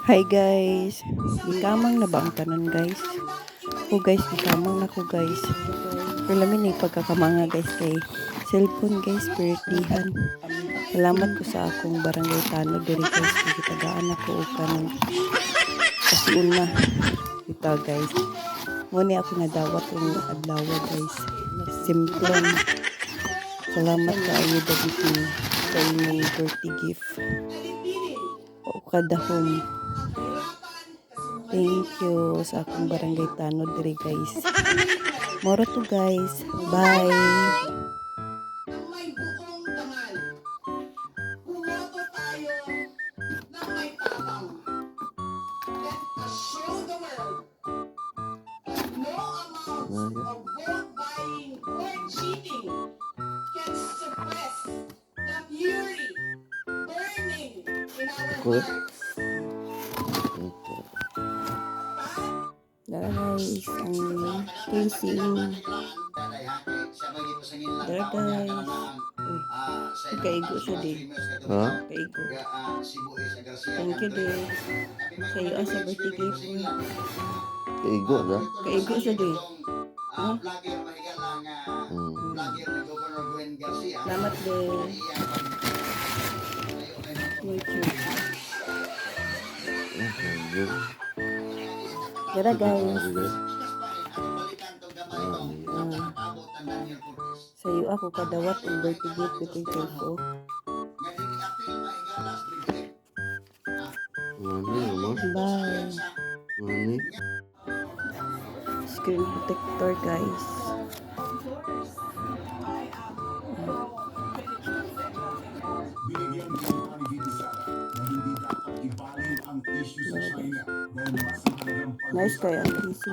Hi guys, gikamang na ba ang tanan guys? O guys, gikamang na ko guys. Pero lamin na pagkakamanga guys kay cellphone guys, birthdayhan. Salamat ko sa akong barangay Tano diri guys, gitagaan ako og kanang kasi una ito guys. Muna ako nadawat ang adlaw guys. Simpleng salamat ka ayo dagiti sa inyong birthday gift. O kadahom. Thank you sa akong barangay Tano diri guys. Moro to guys. Bye. Good. Dara guys, ang casing. Dara guys. Kaigo siya di. Ha? Kaigo. Thank you di. Sa iyo ang sa birthday gift mo. Kaigo na? Kaigo siya di. Ha? Salamat di. Dara guys. Sa iyo ako kadawat ang birthday gift ko kay ko. Bye. Screen protector guys. Nice kaya ang casing.